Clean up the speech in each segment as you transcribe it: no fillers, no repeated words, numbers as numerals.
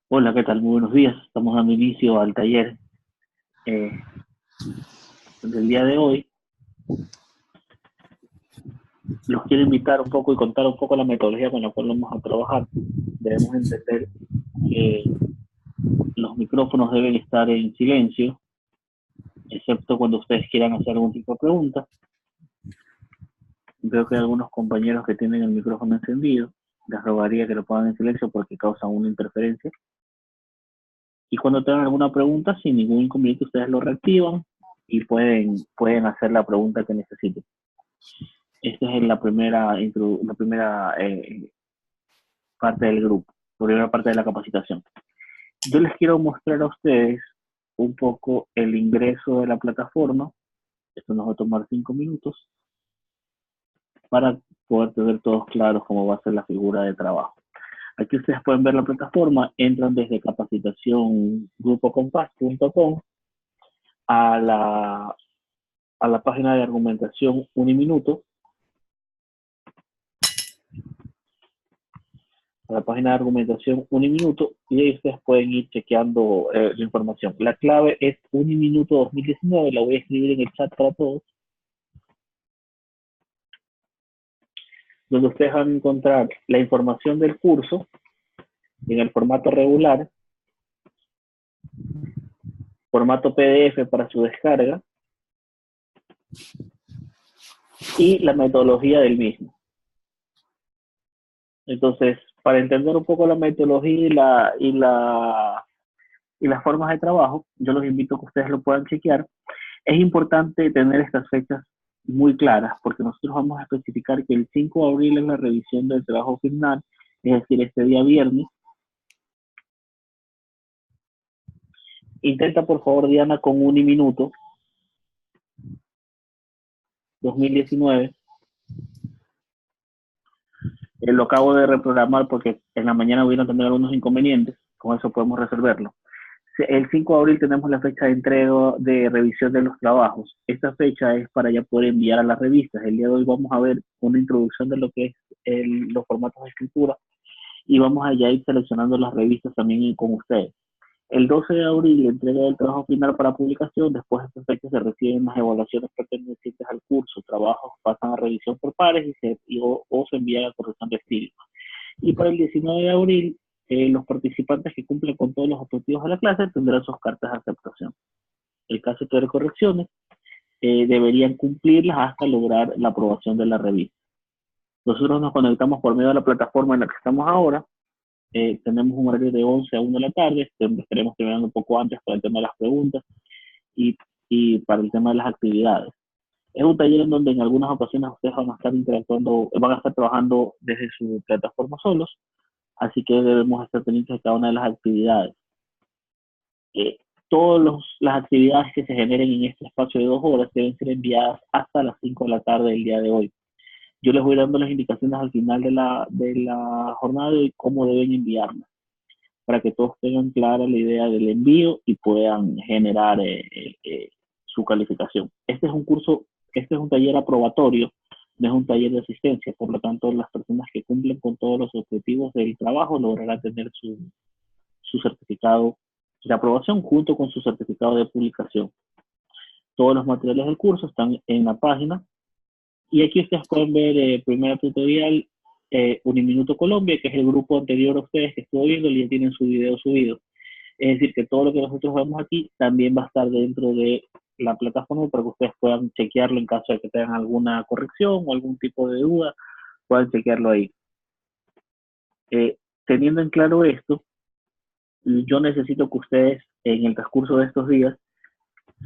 Hola, ¿qué tal? Muy buenos días. Estamos dando inicio al taller eh, del día de hoy. Los quiero invitar un poco y contar un poco la metodología con la cual vamos a trabajar. Debemos entender que los micrófonos deben estar en silencio, excepto cuando ustedes quieran hacer algún tipo de pregunta. Veo que hay algunos compañeros que tienen el micrófono encendido. Les rogaría que lo pongan en silencio porque causan una interferencia. Y cuando tengan alguna pregunta, sin ningún inconveniente, ustedes lo reactivan y pueden hacer la pregunta que necesiten. Esta es la primera parte del grupo, la primera parte de la capacitación. Yo les quiero mostrar a ustedes un poco el ingreso de la plataforma. Esto nos va a tomar 5 minutos para poder tener todos claros cómo va a ser la figura de trabajo. Aquí ustedes pueden ver la plataforma, entran desde capacitaciongrupocompass.com a la página de argumentación Uniminuto, a la página de argumentación Uniminuto, y ahí ustedes pueden ir chequeando la información. La clave es Uniminuto 2019, la voy a escribir en el chat para todos, donde ustedes van a encontrar la información del curso en el formato regular, formato PDF para su descarga y la metodología del mismo. Entonces, para entender un poco la metodología y las formas de trabajo, yo los invito a que ustedes lo puedan chequear. Es importante tener estas fechas muy claras porque nosotros vamos a especificar que el 5 de abril es la revisión del trabajo final, es decir, este día viernes. Intenta, por favor, Diana, con Uniminuto 2019. Lo acabo de reprogramar porque en la mañana voy a tener algunos inconvenientes, con eso podemos resolverlo. El 5 de abril tenemos la fecha de entrega de revisión de los trabajos. Esta fecha es para ya poder enviar a las revistas. El día de hoy vamos a ver una introducción de lo que es los formatos de escritura y vamos a ya ir seleccionando las revistas también con ustedes. El 12 de abril, la entrega del trabajo final para publicación. Después de esta fecha se reciben las evaluaciones pertenecientes al curso. Trabajos pasan a revisión por pares o se envían a corrección de estilo. Y para el 19 de abril, los participantes que cumplen con todos los objetivos de la clase tendrán sus cartas de aceptación. En caso de tener correcciones, deberían cumplirlas hasta lograr la aprobación de la revista. Nosotros nos conectamos por medio de la plataforma en la que estamos ahora. Tenemos un horario de 11 a 1 de la tarde. Estaremos terminando un poco antes para el tema de las preguntas y, y para el tema de las actividades. Es un taller en donde en algunas ocasiones ustedes van a estar interactuando, van a estar trabajando desde su plataforma solos, así que debemos estar pendientes de cada una de las actividades. Eh, Todas las actividades que se generen en este espacio de 2 horas deben ser enviadas hasta las 5 de la tarde del día de hoy. Yo les voy dando las indicaciones al final de la jornada de hoy cómo deben enviarlas, para que todos tengan clara la idea del envío y puedan generar su calificación. Este es un taller aprobatorio, no es un taller de asistencia, por lo tanto las personas que cumplen con todos los objetivos del trabajo lograrán tener su certificado de aprobación junto con su certificado de publicación. Todos los materiales del curso están en la página y aquí ustedes pueden ver el primer tutorial, Uniminuto Colombia, que es el grupo anterior a ustedes que estuvo viendo y ya tienen su video subido. Es decir, que todo lo que nosotros vemos aquí también va a estar dentro de la plataforma para que ustedes puedan chequearlo en caso de que tengan alguna corrección o algún tipo de duda, puedan chequearlo ahí. Teniendo en claro esto, yo necesito que ustedes en el transcurso de estos días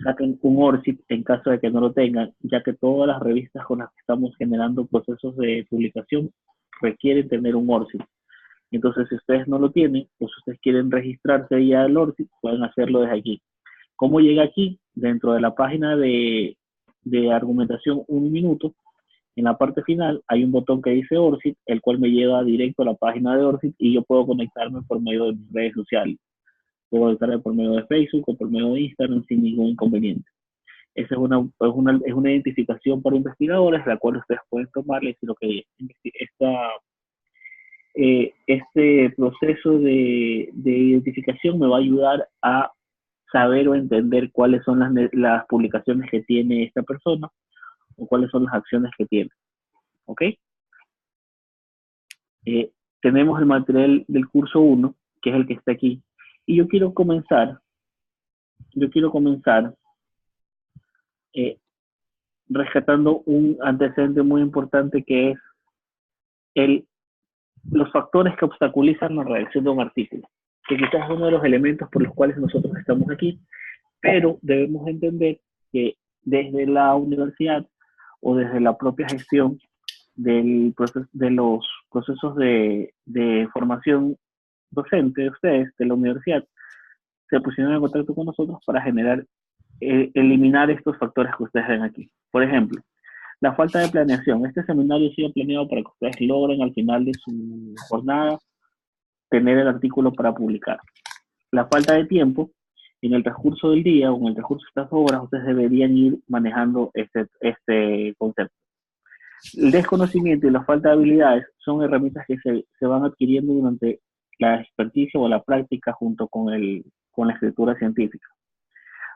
saquen un ORCID en caso de que no lo tengan, ya que todas las revistas con las que estamos generando procesos de publicación requieren tener un ORCID. Entonces, si ustedes no lo tienen, o si ustedes quieren registrarse ya al ORCID, pueden hacerlo desde aquí. ¿Cómo llega aquí? Dentro de la página de argumentación un minuto, en la parte final hay un botón que dice ORCID, el cual me lleva directo a la página de ORCID y yo puedo conectarme por medio de mis redes sociales. Puedo conectarme por medio de Facebook o por medio de Instagram sin ningún inconveniente. Esa es una identificación para investigadores, la cual ustedes pueden tomarle si lo que Este proceso de identificación me va a ayudar a saber o entender cuáles son las publicaciones que tiene esta persona o cuáles son las acciones que tiene. ¿Ok? Tenemos el material del curso 1, que es el que está aquí. Y yo quiero comenzar eh, rescatando un antecedente muy importante que es el, los factores que obstaculizan la redacción de un artículo, que quizás es uno de los elementos por los cuales nosotros estamos aquí, pero debemos entender que desde la universidad o desde la propia gestión de los procesos de formación docente de ustedes, de la universidad, se pusieron en contacto con nosotros para eliminar estos factores que ustedes ven aquí. Por ejemplo, la falta de planeación. Este seminario ha sido planeado para que ustedes logren al final de su jornada tener el artículo para publicar. La falta de tiempo. En el transcurso del día o en el transcurso de estas horas, ustedes deberían ir manejando este concepto. El desconocimiento y la falta de habilidades son herramientas que se van adquiriendo durante la experticia o la práctica junto con la escritura científica.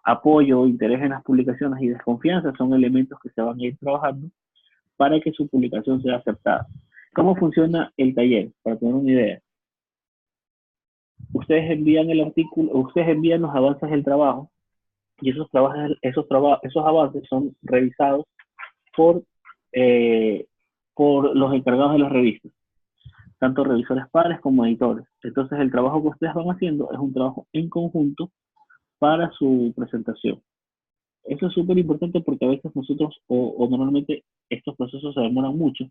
Apoyo, interés en las publicaciones y desconfianza son elementos que se van a ir trabajando para que su publicación sea aceptada. ¿Cómo funciona el taller? Para tener una idea. Ustedes envían el artículo, ustedes envían los avances del trabajo y esos avances son revisados por los encargados de las revistas, tanto revisores pares como editores. Entonces el trabajo que ustedes van haciendo es un trabajo en conjunto para su presentación. Eso es súper importante porque a veces nosotros o normalmente estos procesos se demoran mucho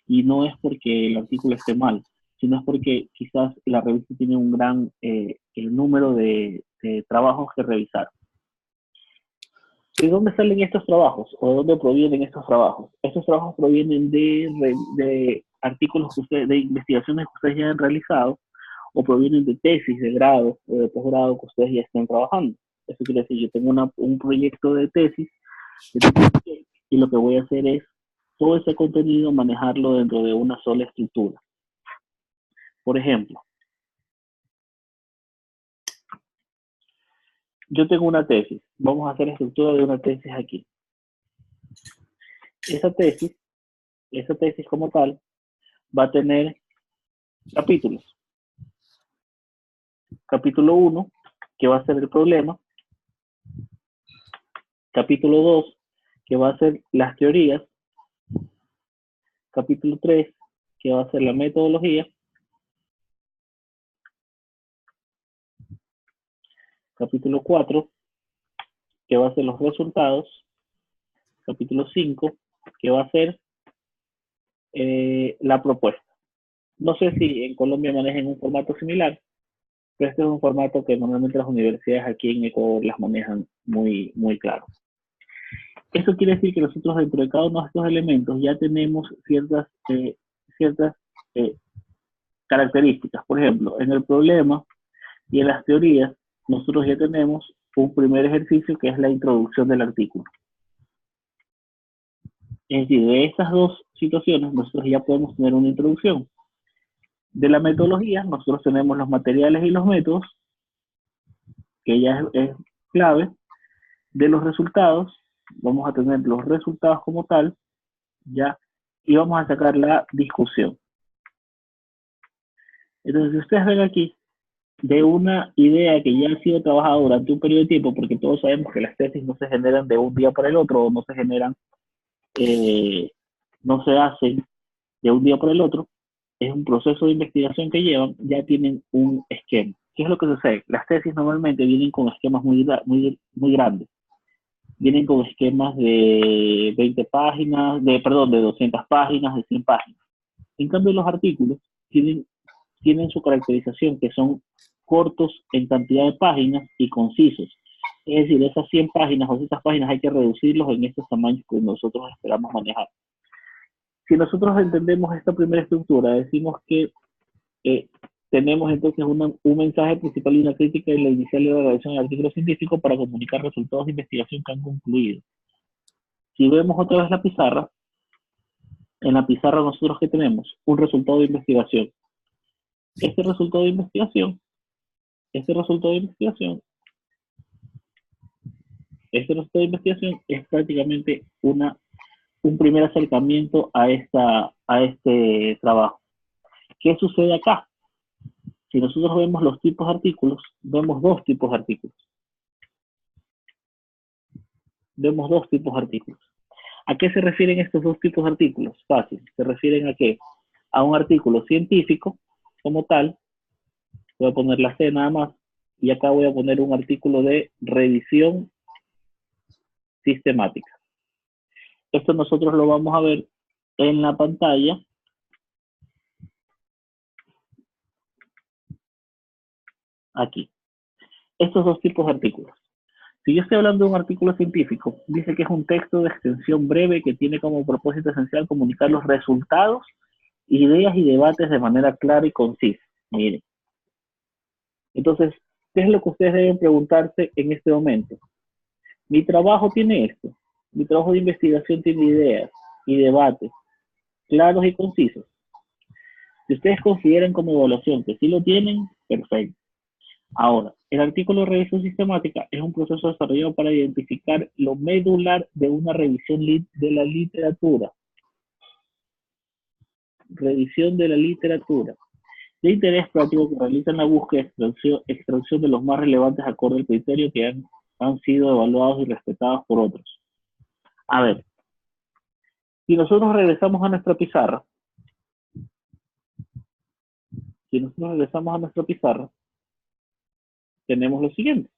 y no es porque el artículo esté mal, sino es porque quizás la revista tiene un gran número de trabajos que revisar. ¿De dónde salen estos trabajos o de dónde provienen estos trabajos? Estos trabajos provienen de artículos de investigaciones que ustedes ya han realizado o provienen de tesis de grado o de posgrado que ustedes ya están trabajando. Eso quiere decir, yo tengo un proyecto de tesis y lo que voy a hacer es todo ese contenido manejarlo dentro de una sola estructura. Por ejemplo, yo tengo una tesis. Vamos a hacer la estructura de una tesis aquí. Esa tesis como tal va a tener capítulos. Capítulo 1, que va a ser el problema. Capítulo 2, que va a ser las teorías. Capítulo 3, que va a ser la metodología. Capítulo 4, que va a ser los resultados. Capítulo 5, que va a ser la propuesta. No sé si en Colombia manejan un formato similar, pero este es un formato que normalmente las universidades aquí en Ecuador las manejan muy, muy claro. Eso quiere decir que nosotros dentro de cada uno de estos elementos ya tenemos ciertas características. Por ejemplo, en el problema y en las teorías, nosotros ya tenemos un primer ejercicio que es la introducción del artículo. Es decir, de estas dos situaciones nosotros ya podemos tener una introducción. De la metodología, nosotros tenemos los materiales y los métodos, que ya es clave. De los resultados, vamos a tener los resultados como tal, ya, y vamos a sacar la discusión. Entonces, si ustedes ven aquí, de una idea que ya ha sido trabajada durante un periodo de tiempo, porque todos sabemos que las tesis no se generan de un día para el otro, o no se generan, no se hacen de un día para el otro, es un proceso de investigación que llevan, ya tienen un esquema. ¿Qué es lo que sucede? Las tesis normalmente vienen con esquemas muy grandes. Vienen con esquemas de 20 páginas, de 200 páginas, de 100 páginas. En cambio, los artículos tienen su caracterización, que son cortos en cantidad de páginas y concisos. Es decir, esas 100 páginas o esas páginas hay que reducirlos en estos tamaños que nosotros esperamos manejar. Si nosotros entendemos esta primera estructura, decimos que tenemos entonces un mensaje principal y una crítica en la inicial de la redacción del artículo científico para comunicar resultados de investigación que han concluido. Si vemos otra vez la pizarra, en la pizarra nosotros ¿qué tenemos? Un resultado de investigación. Este resultado de investigación, este resultado de investigación, este resultado de investigación es prácticamente un primer acercamiento a este trabajo. ¿Qué sucede acá? Si nosotros vemos los tipos de artículos, vemos dos tipos de artículos. Vemos dos tipos de artículos. ¿A qué se refieren estos dos tipos de artículos? Fácil. Se refieren a qué? A un artículo científico como tal. Voy a poner la C nada más. Y acá voy a poner un artículo de revisión sistemática. Esto nosotros lo vamos a ver en la pantalla. Aquí. Estos dos tipos de artículos. Si yo estoy hablando de un artículo científico, dice que es un texto de extensión breve que tiene como propósito esencial comunicar los resultados, ideas y debates de manera clara y concisa. Miren. Entonces, ¿qué es lo que ustedes deben preguntarse en este momento? Mi trabajo tiene esto. Mi trabajo de investigación tiene ideas y debates claros y concisos. Si ustedes consideran como evaluación que sí lo tienen, perfecto. Ahora, el artículo de revisión sistemática es un proceso desarrollado para identificar lo medular de una revisión de la literatura. Revisión de la literatura. De interés práctico que realizan la búsqueda y extracción de los más relevantes acorde al criterio que han sido evaluados y respetados por otros. A ver, si nosotros regresamos a nuestra pizarra, tenemos lo siguiente.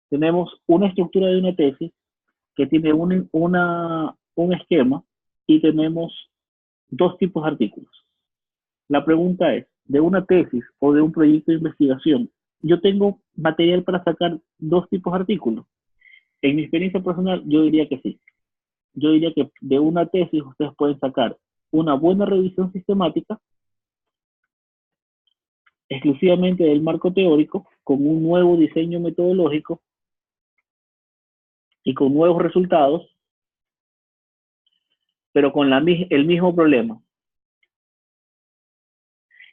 Tenemos una estructura de una tesis que tiene un esquema y tenemos dos tipos de artículos. La pregunta es, ¿de una tesis o de un proyecto de investigación, yo tengo material para sacar dos tipos de artículos? En mi experiencia personal, yo diría que sí. Yo diría que de una tesis ustedes pueden sacar una buena revisión sistemática exclusivamente del marco teórico, con un nuevo diseño metodológico y con nuevos resultados, pero con el mismo problema.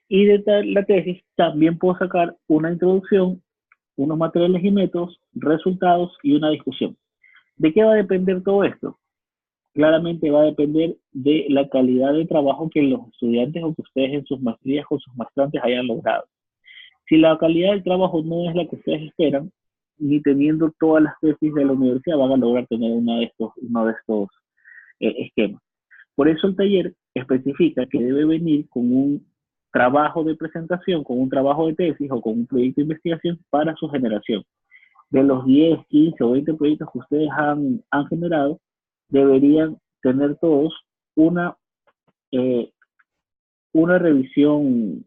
Y de la tesis también puedo sacar una introducción, unos materiales y métodos, resultados y una discusión. ¿De qué va a depender todo esto? Claramente va a depender de la calidad de trabajo que los estudiantes o que ustedes en sus maestrías o sus maestrantes hayan logrado. Si la calidad del trabajo no es la que ustedes esperan, ni teniendo todas las tesis de la universidad van a lograr tener uno de estos esquemas. Por eso el taller especifica que debe venir con un trabajo de presentación, con un trabajo de tesis o con un proyecto de investigación para su generación. De los 10, 15 o 20 proyectos que ustedes han generado, deberían tener todos una, eh, una revisión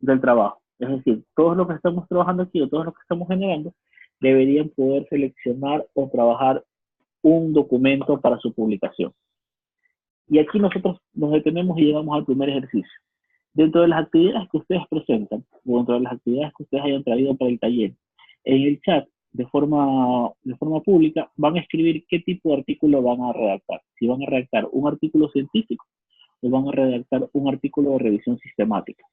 del trabajo. Es decir, todos los que estamos trabajando aquí o todos los que estamos generando deberían poder seleccionar o trabajar un documento para su publicación. Y aquí nosotros nos detenemos y llegamos al primer ejercicio. Dentro de las actividades que ustedes presentan o dentro de las actividades que ustedes hayan traído para el taller, en el chat de forma pública van a escribir qué tipo de artículo van a redactar. Si van a redactar un artículo científico o van a redactar un artículo de revisión sistemática.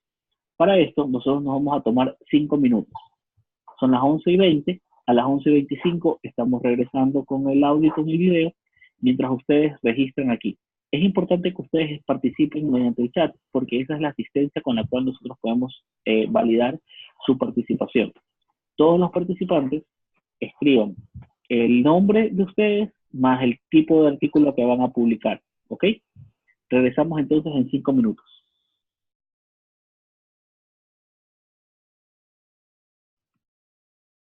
Para esto, nosotros nos vamos a tomar 5 minutos. Son las 11:20. A las 11:25 estamos regresando con el audio y con el video mientras ustedes registran aquí. Es importante que ustedes participen mediante el chat porque esa es la asistencia con la cual nosotros podemos validar su participación. Todos los participantes escriban el nombre de ustedes más el tipo de artículo que van a publicar. ¿Ok? Regresamos entonces en 5 minutos.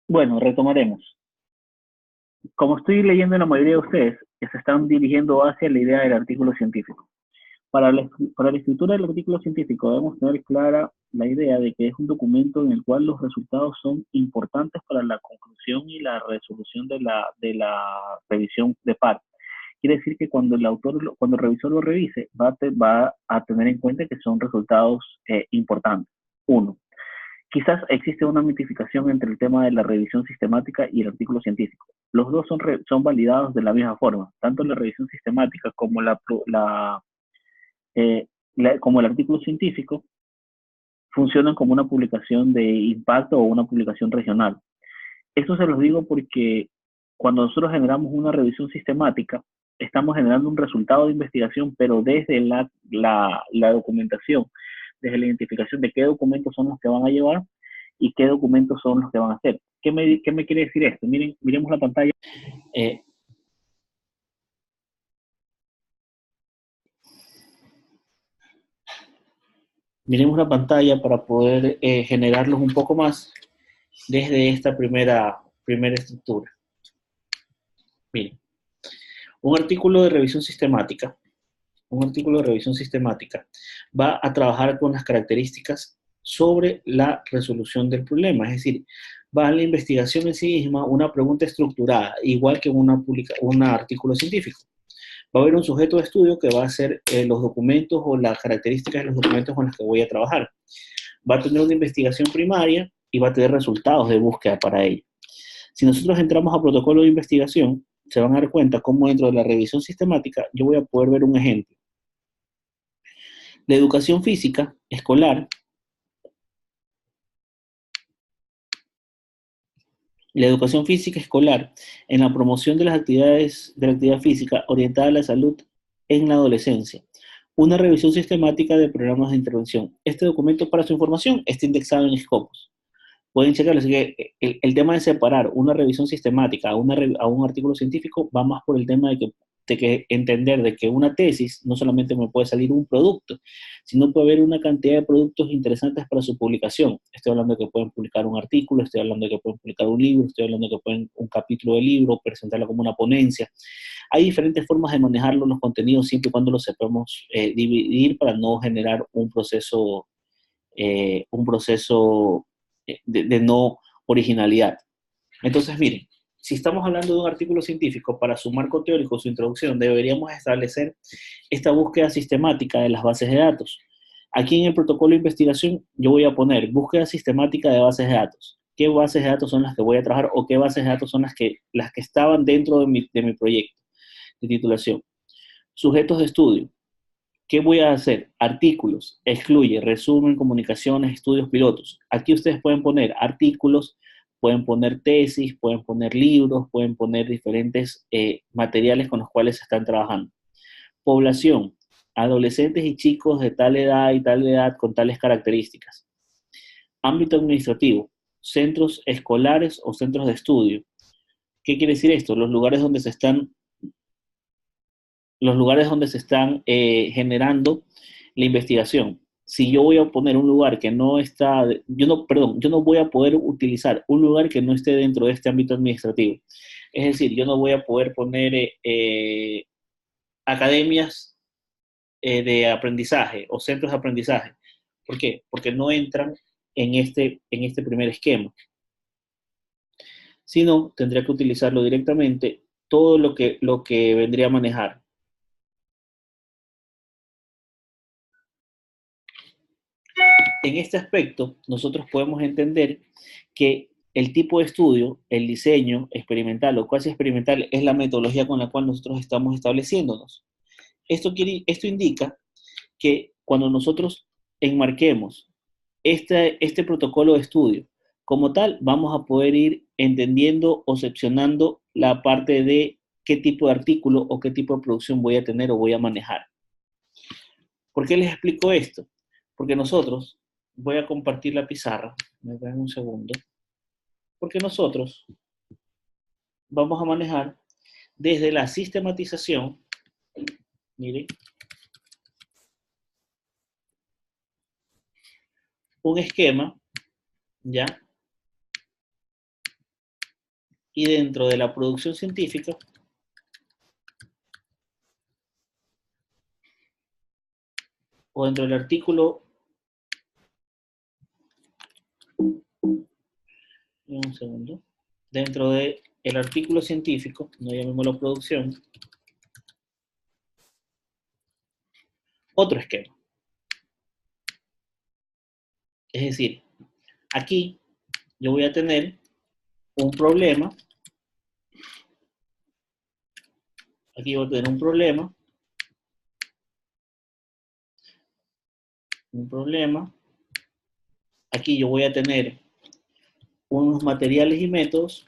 Bueno, retomaremos. Como estoy leyendo la mayoría de ustedes, que se están dirigiendo hacia la idea del artículo científico. Para la escritura del artículo científico debemos tener clara la idea de que es un documento en el cual los resultados son importantes para la conclusión y la resolución de la revisión de par. Quiere decir que cuando el revisor lo revise, va a tener en cuenta que son resultados importantes. Uno, quizás existe una mitificación entre el tema de la revisión sistemática y el artículo científico. Los dos son validados de la misma forma, tanto la revisión sistemática como como el artículo científico, funcionan como una publicación de impacto o una publicación regional. Esto se los digo porque cuando nosotros generamos una revisión sistemática, estamos generando un resultado de investigación, pero desde la documentación, desde la identificación de qué documentos son los que van a llevar y qué documentos son los que van a hacer. ¿Qué me quiere decir esto? Miren, miremos la pantalla. Miremos la pantalla para poder generarlos un poco más desde esta primera estructura. Miren, un artículo de revisión sistemática va a trabajar con las características sobre la resolución del problema, es decir, va a la investigación en sí misma una pregunta estructurada, igual que un artículo científico. Va a haber un sujeto de estudio que va a hacer los documentos o las características de los documentos con los que voy a trabajar. Va a tener una investigación primaria y va a tener resultados de búsqueda para ello. Si nosotros entramos a protocolo de investigación, se van a dar cuenta cómo dentro de la revisión sistemática yo voy a poder ver un ejemplo. La educación física escolar, en la promoción de las actividades de la actividad física orientada a la salud en la adolescencia. Una revisión sistemática de programas de intervención. Este documento, para su información, está indexado en Scopus. Pueden checarlo. Así que el tema de separar una revisión sistemática a un artículo científico va más por el tema de que entender de que una tesis no solamente me puede salir un producto, sino puede haber una cantidad de productos interesantes para su publicación. Estoy hablando de que pueden publicar un artículo, estoy hablando de que pueden publicar un libro, estoy hablando de que pueden un capítulo de libro, presentarlo como una ponencia. Hay diferentes formas de manejarlo los contenidos siempre y cuando los sepamos dividir para no generar un proceso de no originalidad. Entonces, miren, si estamos hablando de un artículo científico, para su marco teórico, su introducción, deberíamos establecer esta búsqueda sistemática de las bases de datos. Aquí en el protocolo de investigación yo voy a poner búsqueda sistemática de bases de datos. ¿Qué bases de datos son las que voy a trabajar o qué bases de datos son las que estaban dentro de mi proyecto de titulación? Sujetos de estudio. ¿Qué voy a hacer? Artículos, excluye, resumen, comunicaciones, estudios pilotos. Aquí ustedes pueden poner artículos, pueden poner tesis, pueden poner libros, pueden poner diferentes materiales con los cuales están trabajando. Población, adolescentes y chicos de tal edad y tal edad con tales características. Ámbito administrativo, centros escolares o centros de estudio. ¿Qué quiere decir esto? Los lugares donde se están generando la investigación. Si yo voy a poner un lugar que no está, yo no voy a poder utilizar un lugar que no esté dentro de este ámbito administrativo. Es decir, yo no voy a poder poner academias de aprendizaje o centros de aprendizaje. ¿Por qué? Porque no entran en este primer esquema. Si no, tendría que utilizarlo directamente todo lo que vendría a manejar. En este aspecto, nosotros podemos entender que el tipo de estudio, el diseño experimental o cuasi experimental es la metodología con la cual nosotros estamos estableciéndonos. Esto indica que cuando nosotros enmarquemos este protocolo de estudio como tal, vamos a poder ir entendiendo o seccionando la parte de qué tipo de artículo o qué tipo de producción voy a tener o voy a manejar. ¿Por qué les explico esto? Porque nosotros, voy a compartir la pizarra, me dan un segundo, porque nosotros vamos a manejar desde la sistematización, miren, un esquema, ¿ya? Y dentro de la producción científica, o dentro del artículo, un segundo, dentro del artículo científico, no llamémoslo producción, otro esquema. Es decir, aquí yo voy a tener un problema, aquí voy a tener un problema, un problema. Aquí yo voy a tener unos materiales y métodos.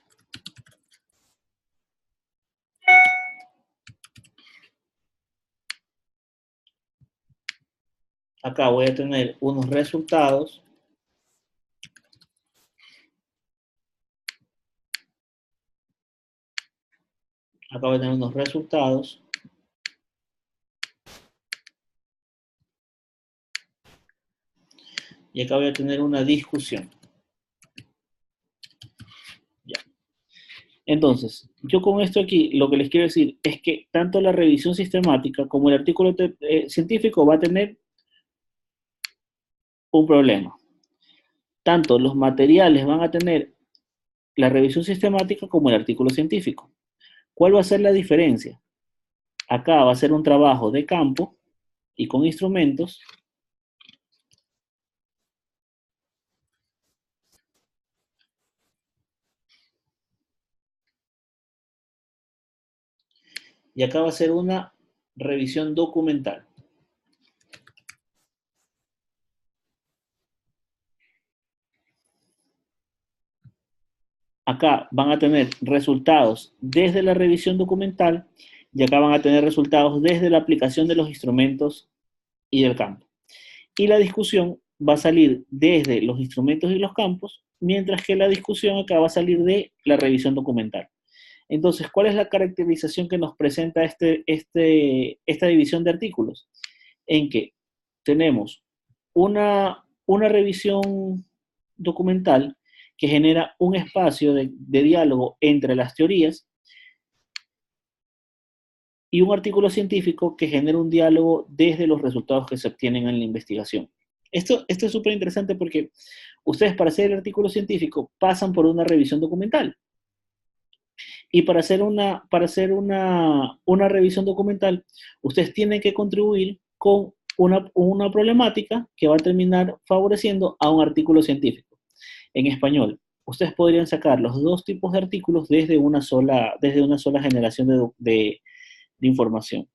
Acá voy a tener unos resultados. Acá voy a tener unos resultados. Y acá voy a tener una discusión. Ya. Entonces, yo con esto aquí lo que les quiero decir es que tanto la revisión sistemática como el artículo científico va a tener un problema. Tanto los materiales van a tener la revisión sistemática como el artículo científico. ¿Cuál va a ser la diferencia? Acá va a ser un trabajo de campo y con instrumentos. Y acá va a ser una revisión documental. Acá van a tener resultados desde la revisión documental y acá van a tener resultados desde la aplicación de los instrumentos y del campo. Y la discusión va a salir desde los instrumentos y los campos, mientras que la discusión acá va a salir de la revisión documental. Entonces, ¿cuál es la caracterización que nos presenta esta división de artículos? En que tenemos una revisión documental que genera un espacio de diálogo entre las teorías y un artículo científico que genera un diálogo desde los resultados que se obtienen en la investigación. Esto es súper interesante porque ustedes para hacer el artículo científico pasan por una revisión documental. Y para hacer una revisión documental, ustedes tienen que contribuir con una problemática que va a terminar favoreciendo a un artículo científico. En español, ustedes podrían sacar los dos tipos de artículos desde una sola generación de información.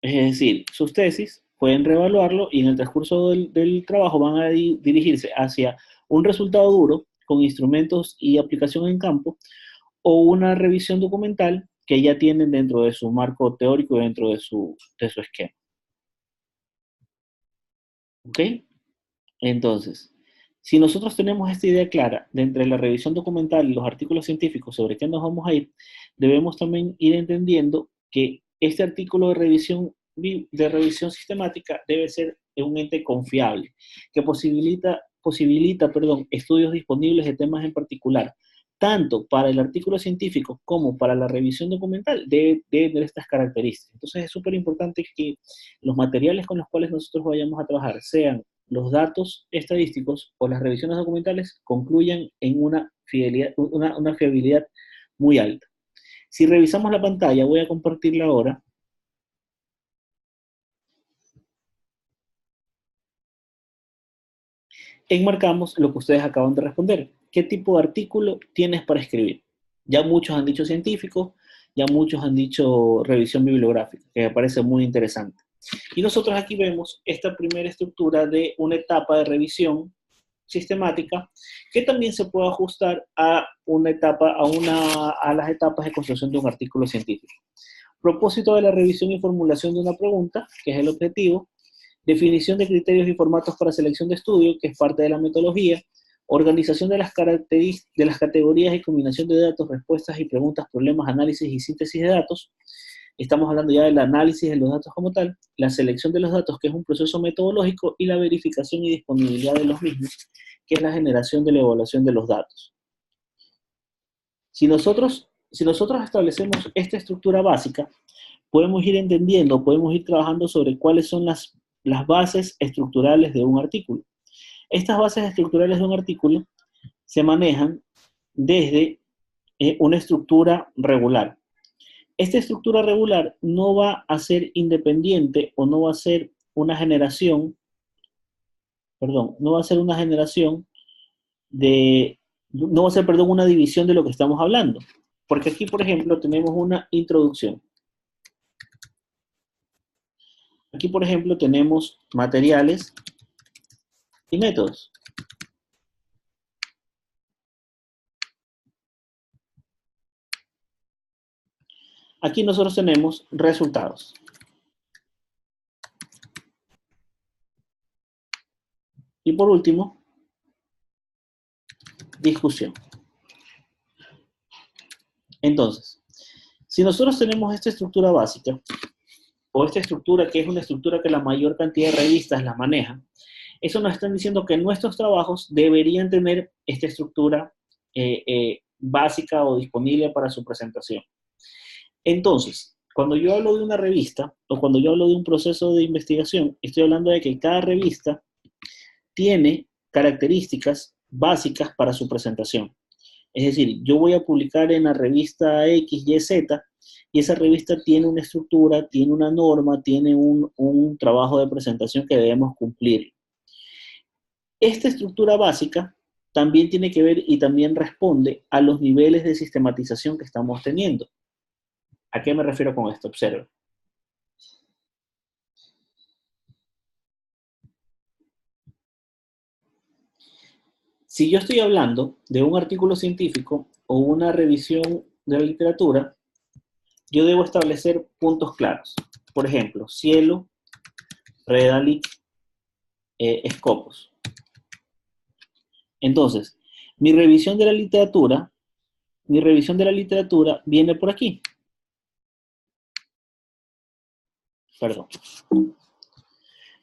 Es decir, sus tesis pueden reevaluarlo y en el transcurso del trabajo van a dirigirse hacia un resultado duro con instrumentos y aplicación en campo o una revisión documental que ya tienen dentro de su marco teórico y dentro de su esquema. ¿Ok? Entonces, si nosotros tenemos esta idea clara de entre la revisión documental y los artículos científicos sobre qué nos vamos a ir, debemos también ir entendiendo que este artículo de revisión sistemática debe ser un ente confiable, que posibilita estudios disponibles de temas en particular, tanto para el artículo científico como para la revisión documental, debe tener estas características. Entonces es súper importante que los materiales con los cuales nosotros vayamos a trabajar sean los datos estadísticos o las revisiones documentales concluyan en una fiabilidad muy alta. Si revisamos la pantalla, voy a compartirla ahora. Enmarcamos lo que ustedes acaban de responder. ¿Qué tipo de artículo tienes para escribir? Ya muchos han dicho científico, ya muchos han dicho revisión bibliográfica, que me parece muy interesante. Y nosotros aquí vemos esta primera estructura de una etapa de revisión sistemática que también se puede ajustar a las etapas de construcción de un artículo científico. Propósito de la revisión y formulación de una pregunta, que es el objetivo. Definición de criterios y formatos para selección de estudio, que es parte de la metodología. Organización de las categorías y combinación de datos, respuestas y preguntas, problemas, análisis y síntesis de datos. Estamos hablando ya del análisis de los datos como tal, la selección de los datos, que es un proceso metodológico, y la verificación y disponibilidad de los mismos, que es la generación de la evaluación de los datos. Si nosotros establecemos esta estructura básica, podemos ir entendiendo, podemos ir trabajando sobre cuáles son las bases estructurales de un artículo. Estas bases estructurales de un artículo se manejan desde una estructura regular. Esta estructura regular no va a ser independiente o no va a ser una generación, no va a ser una generación no va a ser, una división de lo que estamos hablando. Porque aquí, por ejemplo, tenemos una introducción. Aquí, por ejemplo, tenemos materiales y métodos. Aquí nosotros tenemos resultados. Y por último, discusión. Entonces, si nosotros tenemos esta estructura básica, o esta estructura que es una estructura que la mayor cantidad de revistas la maneja, eso nos están diciendo que nuestros trabajos deberían tener esta estructura básica o disponible para su presentación. Entonces, cuando yo hablo de una revista o cuando yo hablo de un proceso de investigación, estoy hablando de que cada revista tiene características básicas para su presentación. Es decir, yo voy a publicar en la revista X, Y, Z, y esa revista tiene una estructura, tiene una norma, tiene un trabajo de presentación que debemos cumplir. Esta estructura básica también tiene que ver y también responde a los niveles de sistematización que estamos teniendo. ¿A qué me refiero con esto? Observe. Si yo estoy hablando de un artículo científico o una revisión de la literatura, yo debo establecer puntos claros. Por ejemplo, Cielo, Redalyc, Scopus. Entonces, mi revisión de la literatura viene por aquí. Perdón.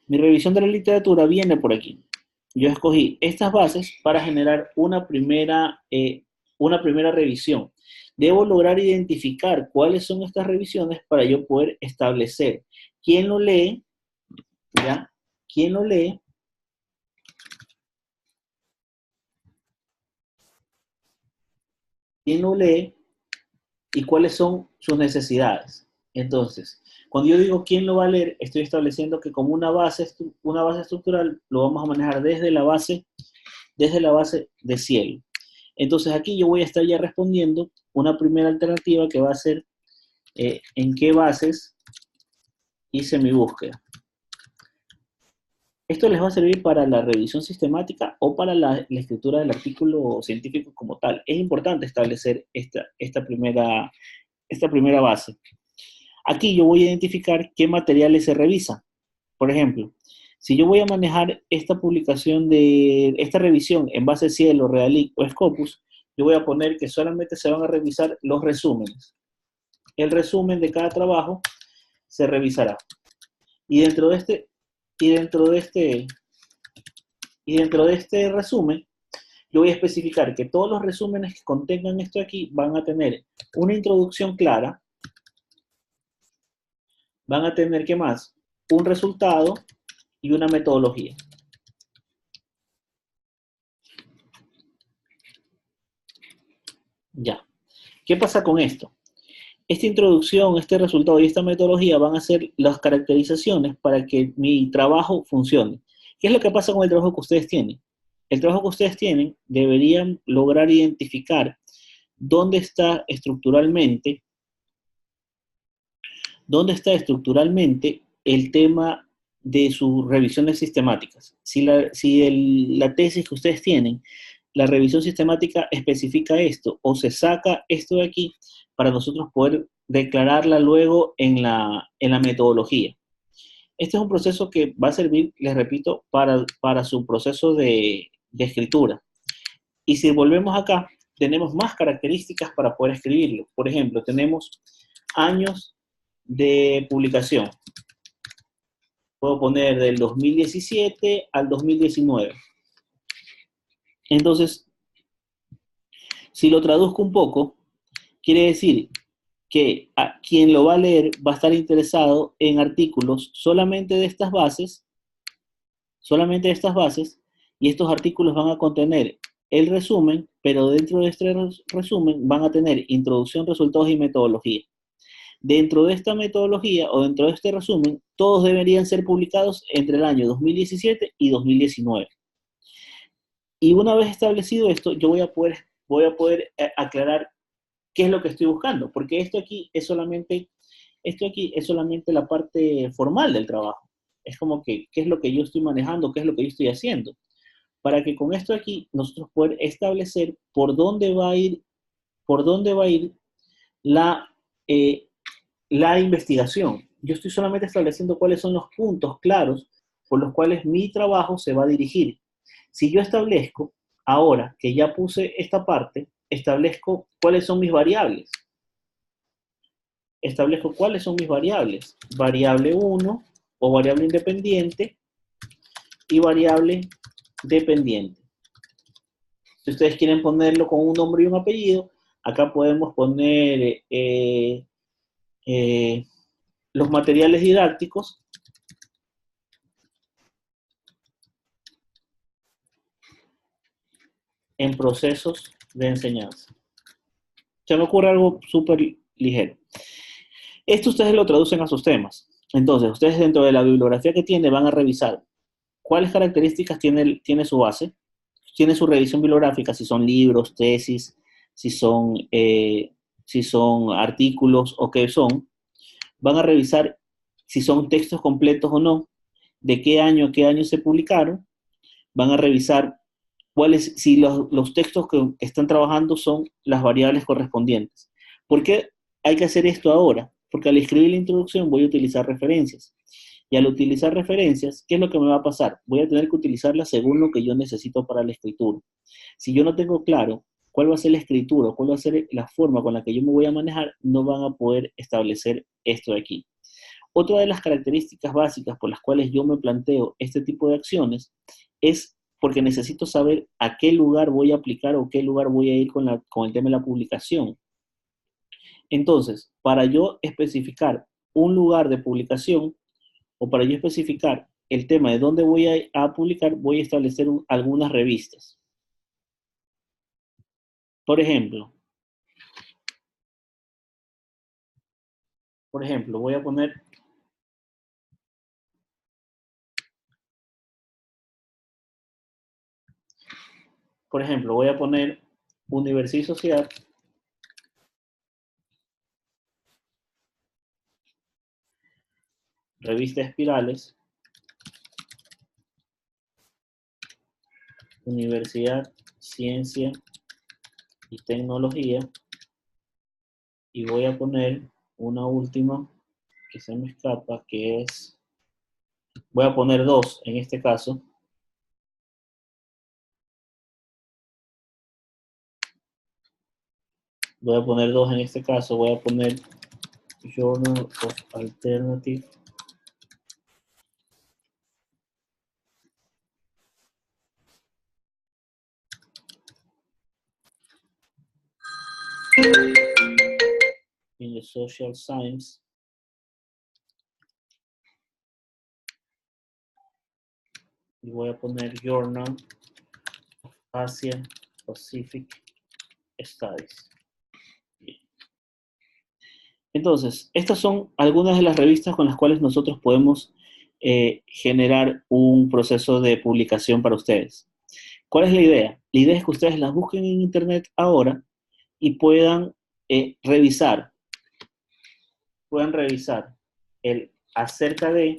Mi revisión de la literatura viene por aquí. Yo escogí estas bases para generar una primera revisión. Debo lograr identificar cuáles son estas revisiones para yo poder establecer quién lo lee, ¿ya? ¿Quién lo lee? ¿Quién lo lee? Y cuáles son sus necesidades. Entonces, cuando yo digo quién lo va a leer, estoy estableciendo que como una base estructural lo vamos a manejar desde la base de Cielo. Entonces aquí yo voy a estar ya respondiendo una primera alternativa que va a ser en qué bases hice mi búsqueda. Esto les va a servir para la revisión sistemática o para la escritura del artículo científico como tal. Es importante establecer esta primera base. Aquí yo voy a identificar qué materiales se revisan. Por ejemplo, si yo voy a manejar esta revisión en base Cielo, Redalyc o Scopus, yo voy a poner que solamente se van a revisar los resúmenes. El resumen de cada trabajo se revisará. Y dentro de este resumen, yo voy a especificar que todos los resúmenes que contengan esto aquí van a tener una introducción clara, van a tener, ¿qué más? Un resultado y una metodología. Ya. ¿Qué pasa con esto? Esta introducción, este resultado y esta metodología van a ser las caracterizaciones para que mi trabajo funcione. ¿Qué es lo que pasa con el trabajo que ustedes tienen? El trabajo que ustedes tienen deberían lograr identificar dónde está estructuralmente el tema de sus revisiones sistemáticas. Si la tesis que ustedes tienen, la revisión sistemática especifica esto o se saca esto de aquí para nosotros poder declararla luego en la metodología. Este es un proceso que va a servir, les repito, para su proceso de escritura. Y si volvemos acá, tenemos más características para poder escribirlo. Por ejemplo, tenemos años de publicación. Puedo poner del 2017 al 2019. Entonces, si lo traduzco un poco, quiere decir que quien lo va a leer va a estar interesado en artículos solamente de estas bases, y estos artículos van a contener el resumen, pero dentro de este resumen van a tener introducción, resultados y metodología. Dentro de esta metodología o dentro de este resumen, todos deberían ser publicados entre el año 2017 y 2019. Y una vez establecido esto, yo voy a poder aclarar qué es lo que estoy buscando, porque esto aquí es solamente Esto aquí es solamente la parte formal del trabajo. Es como que, ¿qué es lo que yo estoy manejando? ¿Qué es lo que yo estoy haciendo? Para que con esto aquí nosotros poder establecer por dónde va a ir la, eh, la investigación. Yo estoy solamente estableciendo cuáles son los puntos claros por los cuales mi trabajo se va a dirigir. Si yo establezco, ahora que ya puse esta parte, establezco cuáles son mis variables. Establezco cuáles son mis variables. Variable 1 o variable independiente y variable dependiente. Si ustedes quieren ponerlo con un nombre y un apellido, acá podemos poner los materiales didácticos en procesos de enseñanza. Se me ocurre algo súper ligero. Esto ustedes lo traducen a sus temas. Entonces, ustedes dentro de la bibliografía que tiene van a revisar cuáles características tiene su base, tiene su revisión bibliográfica, si son libros, tesis, si son artículos o qué son. Van a revisar si son textos completos o no, de qué año a qué año se publicaron. Van a revisar si los textos que están trabajando son las variables correspondientes. ¿Por qué hay que hacer esto ahora? Porque al escribir la introducción voy a utilizar referencias. Y al utilizar referencias, ¿qué es lo que me va a pasar? Voy a tener que utilizarlas según lo que yo necesito para la escritura. Si yo no tengo claro cuál va a ser la escritura, cuál va a ser la forma con la que yo me voy a manejar, no van a poder establecer esto de aquí. Otra de las características básicas por las cuales yo me planteo este tipo de acciones es porque necesito saber a qué lugar voy a aplicar o qué lugar voy a ir con el tema de la publicación. Entonces, para yo especificar un lugar de publicación o para yo especificar el tema de dónde voy a publicar, voy a establecer algunas revistas. Por ejemplo, voy a poner Universidad y Sociedad, Revista Espirales, Universidad, Ciencia y Tecnología, y voy a poner una última que se me escapa, que es, voy a poner dos en este caso. Voy a poner dos en este caso, voy a poner Journal of Alternative in the Social Science. Y voy a poner Journal of Asia Pacific Studies. Entonces, estas son algunas de las revistas con las cuales nosotros podemos generar un proceso de publicación para ustedes. ¿Cuál es la idea? La idea es que ustedes las busquen en internet ahora y puedan revisar el acerca de,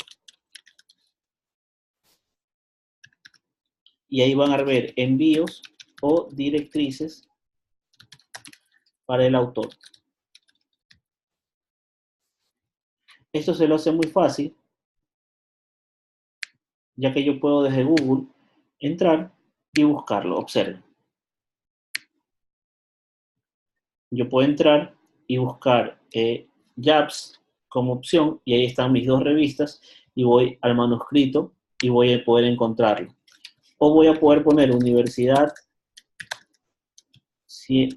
y ahí van a ver envíos o directrices para el autor. Esto se lo hace muy fácil, ya que yo puedo desde Google entrar y buscarlo. Observen. Yo puedo entrar y buscar JABS como opción, y ahí están mis dos revistas, y voy al manuscrito y voy a poder encontrarlo. O voy a poder poner Universidad y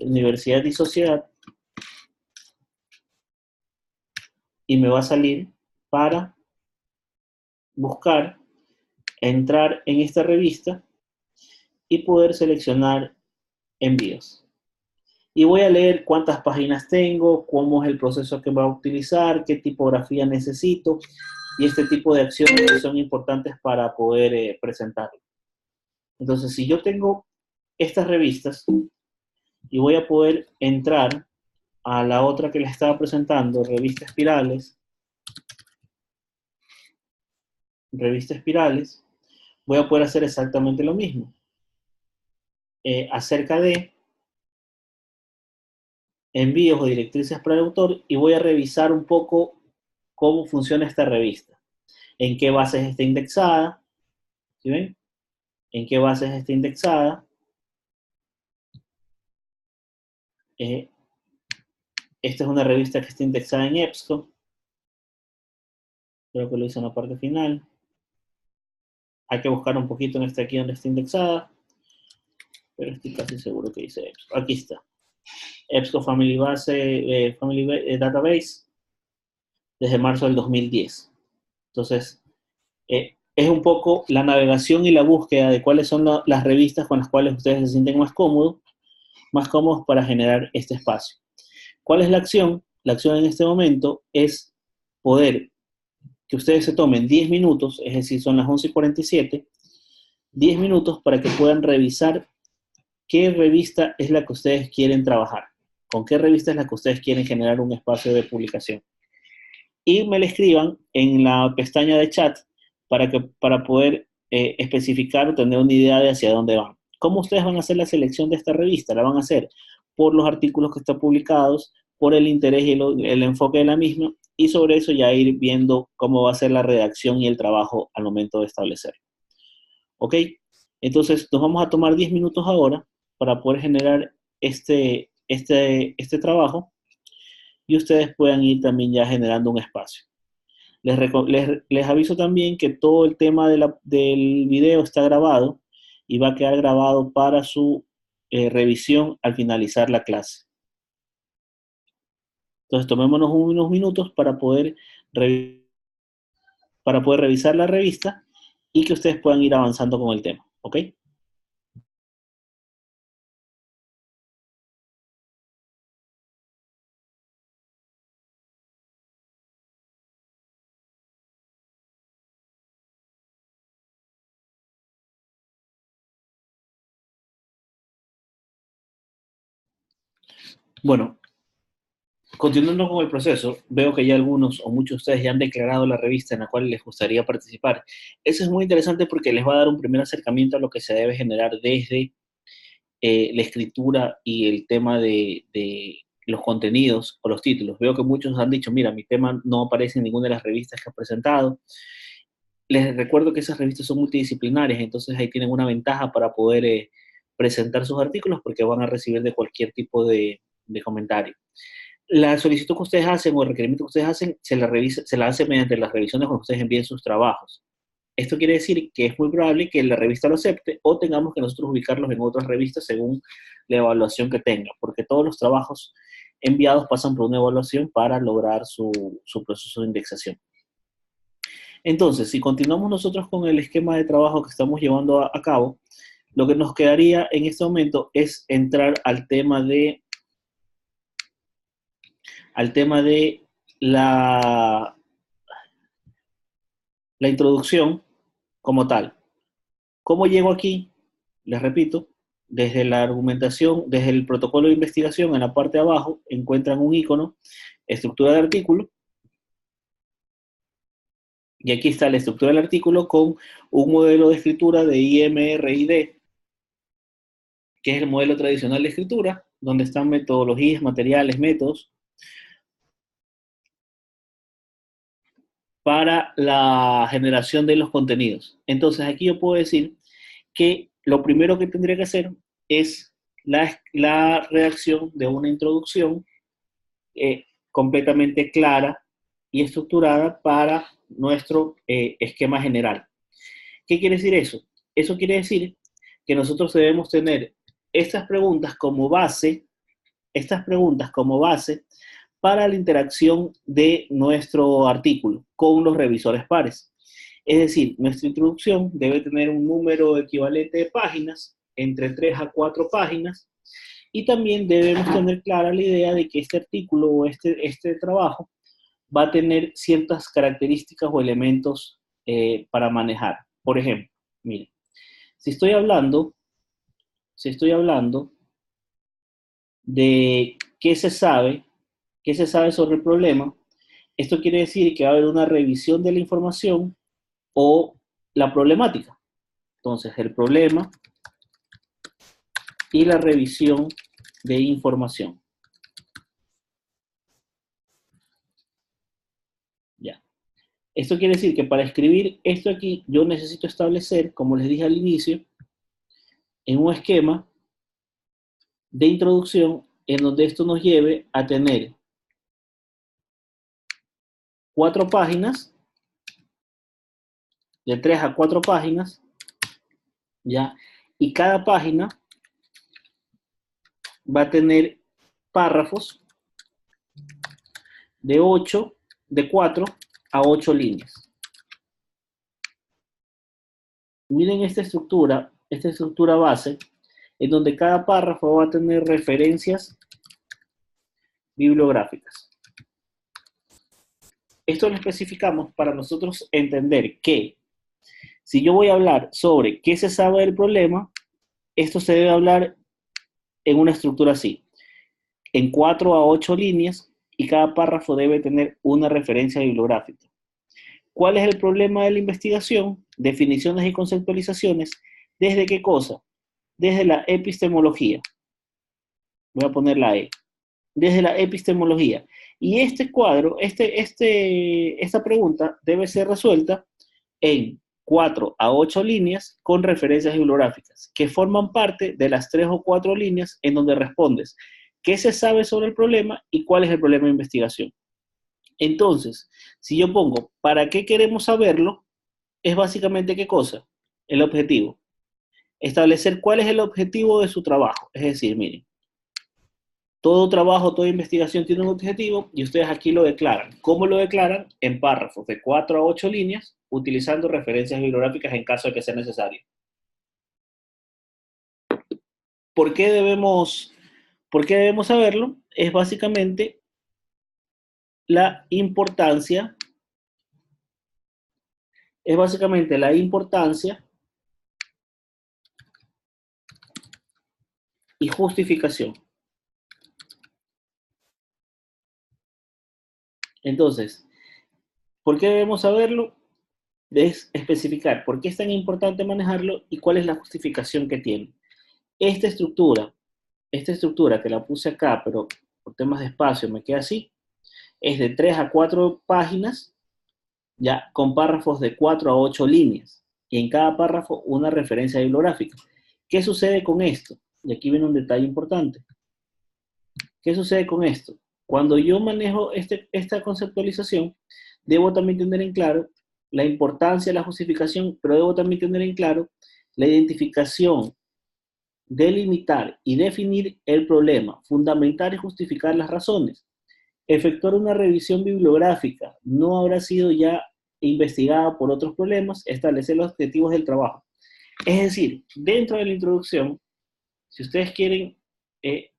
Sociedad, y me va a salir para buscar, entrar en esta revista y poder seleccionar envíos. Y voy a leer cuántas páginas tengo, cómo es el proceso que va a utilizar, qué tipografía necesito y este tipo de acciones que son importantes para poder presentarlo. Entonces, si yo tengo estas revistas y voy a poder entrar a la otra que les estaba presentando, revista Espirales, voy a poder hacer exactamente lo mismo. Acerca de envíos o directrices para el autor, y voy a revisar un poco cómo funciona esta revista, en qué bases está indexada, ¿sí ven? En qué bases está indexada. Esta es una revista que está indexada en EBSCO. Creo que lo hice en la parte final. Hay que buscar un poquito en aquí donde está indexada, pero estoy casi seguro que dice EBSCO. Aquí está. EBSCO Family Database desde marzo del 2010. Entonces, es un poco la navegación y la búsqueda de cuáles son las revistas con las cuales ustedes se sienten más cómodos para generar este espacio. ¿Cuál es la acción? La acción en este momento es poder que ustedes se tomen 10 minutos, es decir, son las 11:47, 10 minutos para que puedan revisar qué revista es la que ustedes quieren trabajar, con qué revista es la que ustedes quieren generar un espacio de publicación. Y me le escriban en la pestaña de chat para poder especificar o tener una idea de hacia dónde van. ¿Cómo ustedes van a hacer la selección de esta revista? La van a hacer por los artículos que están publicados, por el interés y el enfoque de la misma, y sobre eso ya ir viendo cómo va a ser la redacción y el trabajo al momento de establecer. ¿Ok? Entonces, nos vamos a tomar 10 minutos ahora para poder generar este trabajo, y ustedes puedan ir también ya generando un espacio. Les aviso también que todo el tema del video está grabado y va a quedar grabado para su revisión al finalizar la clase. Entonces, tomémonos unos minutos para poder revisar la revista y que ustedes puedan ir avanzando con el tema, ¿ok? Bueno, continuando con el proceso, veo que ya algunos o muchos de ustedes ya han declarado la revista en la cual les gustaría participar. Eso es muy interesante porque les va a dar un primer acercamiento a lo que se debe generar desde la escritura y el tema de los contenidos o los títulos. Veo que muchos han dicho, mira, mi tema no aparece en ninguna de las revistas que he presentado. Les recuerdo que esas revistas son multidisciplinarias, entonces ahí tienen una ventaja para poder presentar sus artículos porque van a recibir de cualquier tipo de comentario. La solicitud que ustedes hacen o el requerimiento que ustedes hacen se la hace mediante las revisiones cuando ustedes envíen sus trabajos. Esto quiere decir que es muy probable que la revista lo acepte o tengamos que nosotros ubicarlos en otras revistas según la evaluación que tenga, porque todos los trabajos enviados pasan por una evaluación para lograr su proceso de indexación. Entonces, si continuamos nosotros con el esquema de trabajo que estamos llevando a cabo, lo que nos quedaría en este momento es entrar al tema de la introducción como tal. ¿Cómo llego aquí? Les repito, desde la argumentación, desde el protocolo de investigación, en la parte de abajo encuentran un icono, estructura de artículo, y aquí está la estructura del artículo con un modelo de escritura de IMRID, que es el modelo tradicional de escritura, donde están metodologías, materiales, métodos, para la generación de los contenidos. Entonces, aquí yo puedo decir que lo primero que tendría que hacer es la redacción de una introducción completamente clara y estructurada para nuestro esquema general. ¿Qué quiere decir eso? Eso quiere decir que nosotros debemos tener estas preguntas como base para la interacción de nuestro artículo con los revisores pares. Es decir, nuestra introducción debe tener un número equivalente de páginas, entre 3 a 4 páginas, y también debemos tener clara la idea de que este artículo o este trabajo va a tener ciertas características o elementos para manejar. Por ejemplo, miren, si estoy hablando de qué se sabe ¿Qué se sabe sobre el problema? Esto quiere decir que va a haber una revisión de la información o la problemática. Entonces, el problema y la revisión de información. Ya. Esto quiere decir que para escribir esto aquí, yo necesito establecer, como les dije al inicio, en un esquema de introducción en donde esto nos lleve a tener 4 páginas, de 3 a 4 páginas, ¿ya? Y cada página va a tener párrafos de 4 a 8 líneas. Miren esta estructura base, en donde cada párrafo va a tener referencias bibliográficas. Esto lo especificamos para nosotros entender que si yo voy a hablar sobre qué se sabe del problema, esto se debe hablar en una estructura así, en 4 a 8 líneas, y cada párrafo debe tener una referencia bibliográfica. ¿Cuál es el problema de la investigación? Definiciones y conceptualizaciones. ¿Desde qué cosa? Desde la epistemología. Voy a poner la E. Desde la epistemología. Y este cuadro, esta pregunta debe ser resuelta en 4 a 8 líneas con referencias bibliográficas, que forman parte de las 3 o 4 líneas en donde respondes qué se sabe sobre el problema y cuál es el problema de investigación. Entonces, si yo pongo ¿para qué queremos saberlo? Es básicamente ¿qué cosa? El objetivo. Establecer cuál es el objetivo de su trabajo. Es decir, miren, todo trabajo, toda investigación tiene un objetivo y ustedes aquí lo declaran. ¿Cómo lo declaran? En párrafos de 4 a 8 líneas, utilizando referencias bibliográficas en caso de que sea necesario. ¿Por qué debemos saberlo? Es básicamente la importancia y justificación. Entonces, ¿por qué debemos saberlo? Es especificar por qué es tan importante manejarlo y cuál es la justificación que tiene. Esta estructura que la puse acá, pero por temas de espacio me queda así, es de 3 a 4 páginas, ya con párrafos de 4 a 8 líneas, y en cada párrafo una referencia bibliográfica. ¿Qué sucede con esto? Y aquí viene un detalle importante. ¿Qué sucede con esto? Cuando yo manejo esta conceptualización, debo también tener en claro la importancia de la justificación, pero debo también tener en claro la identificación, delimitar y definir el problema, fundamentar y justificar las razones, efectuar una revisión bibliográfica, no habrá sido ya investigada por otros problemas, establecer los objetivos del trabajo. Es decir, dentro de la introducción, si ustedes quieren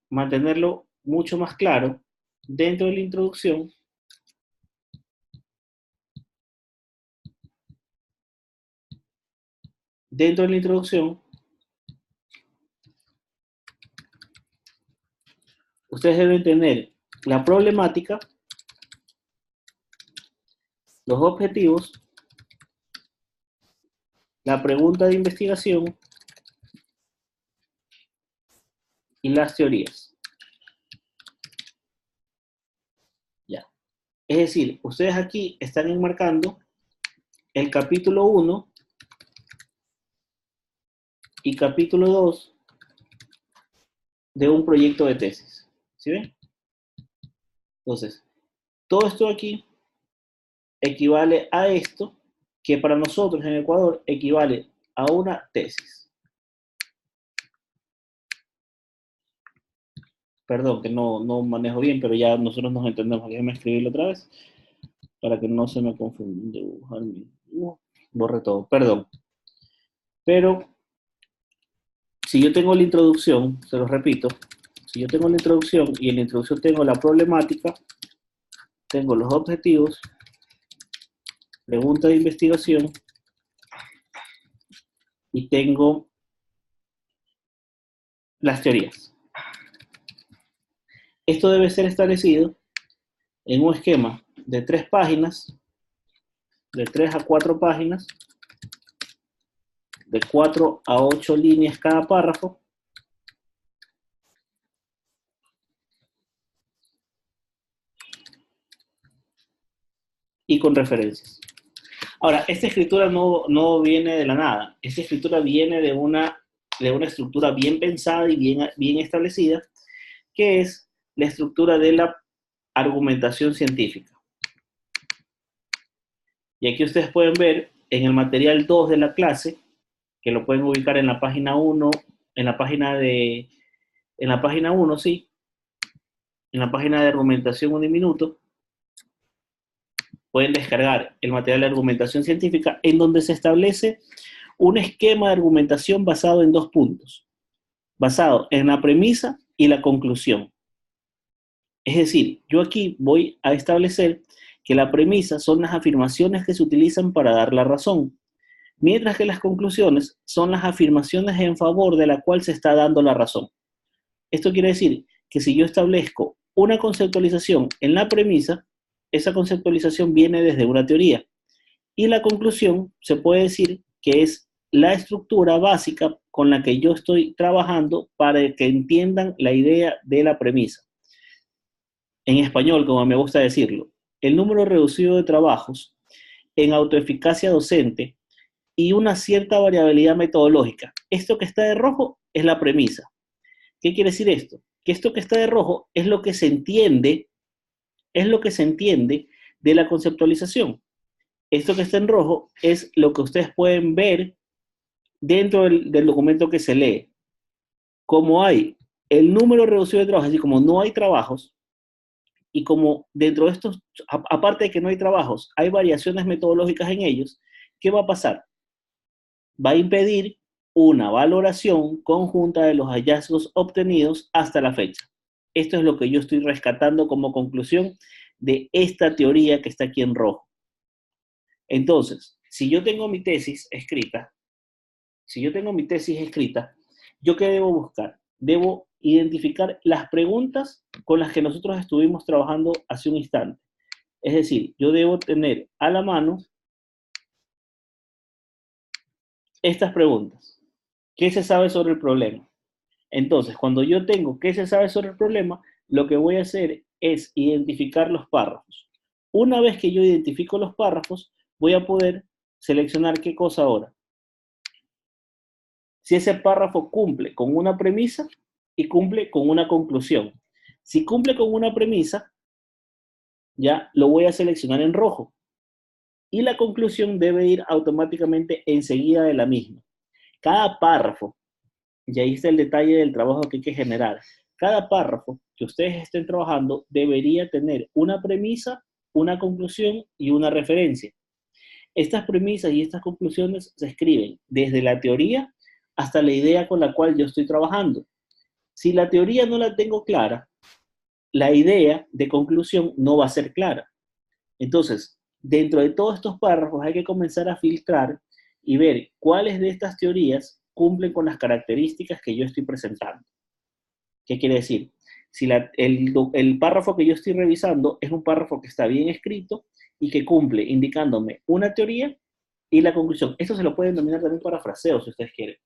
mantenerlo mucho más claro, dentro de la introducción, ustedes deben tener la problemática, los objetivos, la pregunta de investigación y las teorías. Ya. Es decir, ustedes aquí están enmarcando el capítulo 1 y capítulo 2 de un proyecto de tesis. ¿Sí ven? Entonces, todo esto aquí equivale a esto, que para nosotros en Ecuador equivale a una tesis. Perdón, que no manejo bien, pero ya nosotros nos entendemos. Déjenme escribirlo otra vez para que no se me confunda. Borre todo, perdón. Pero si yo tengo la introducción, se los repito, si yo tengo la introducción y en la introducción tengo la problemática, tengo los objetivos, pregunta de investigación y tengo las teorías. Esto debe ser establecido en un esquema de 3 páginas, de 3 a 4 páginas, de 4 a 8 líneas cada párrafo, y con referencias. Ahora, esta escritura no viene de la nada. Esta escritura viene de una estructura bien pensada y bien establecida, que es la estructura de la argumentación científica. Y aquí ustedes pueden ver en el material 2 de la clase, que lo pueden ubicar en la página 1, en la página 1, sí, en la página de argumentación 1 minuto, pueden descargar el material de argumentación científica en donde se establece un esquema de argumentación basado en 2 puntos, basado en la premisa y la conclusión. Es decir, yo aquí voy a establecer que la premisa son las afirmaciones que se utilizan para dar la razón, mientras que las conclusiones son las afirmaciones en favor de la cual se está dando la razón. Esto quiere decir que si yo establezco una conceptualización en la premisa, esa conceptualización viene desde una teoría. Y la conclusión se puede decir que es la estructura básica con la que yo estoy trabajando para que entiendan la idea de la premisa. En español, como me gusta decirlo, el número reducido de trabajos en autoeficacia docente y una cierta variabilidad metodológica. Esto que está de rojo es la premisa. ¿Qué quiere decir esto? Que esto que está de rojo es lo que se entiende, de la conceptualización. Esto que está en rojo es lo que ustedes pueden ver dentro del documento que se lee. Como hay el número reducido de trabajos, así como no hay trabajos, y como dentro de estos, aparte de que no hay trabajos, hay variaciones metodológicas en ellos, ¿qué va a pasar? Va a impedir una valoración conjunta de los hallazgos obtenidos hasta la fecha. Esto es lo que yo estoy rescatando como conclusión de esta teoría que está aquí en rojo. Entonces, si yo tengo mi tesis escrita, ¿yo qué debo buscar? Debo identificar las preguntas con las que nosotros estuvimos trabajando hace un instante. Es decir, yo debo tener a la mano estas preguntas. ¿Qué se sabe sobre el problema? Entonces, cuando yo tengo qué se sabe sobre el problema, lo que voy a hacer es identificar los párrafos. Una vez que yo identifico los párrafos, voy a poder seleccionar qué cosa ahora. Si ese párrafo cumple con una premisa y cumple con una conclusión. Si cumple con una premisa, ya lo voy a seleccionar en rojo. Y la conclusión debe ir automáticamente enseguida de la misma. Cada párrafo, y ahí está el detalle del trabajo que hay que generar, cada párrafo que ustedes estén trabajando debería tener una premisa, una conclusión y una referencia. Estas premisas y estas conclusiones se escriben desde la teoría hasta la idea con la cual yo estoy trabajando. Si la teoría no la tengo clara, la idea de conclusión no va a ser clara. Entonces, dentro de todos estos párrafos hay que comenzar a filtrar y ver cuáles de estas teorías cumplen con las características que yo estoy presentando. ¿Qué quiere decir? Si el párrafo que yo estoy revisando es un párrafo que está bien escrito y que cumple indicándome una teoría y la conclusión. Esto se lo pueden denominar también parafraseo, si ustedes quieren.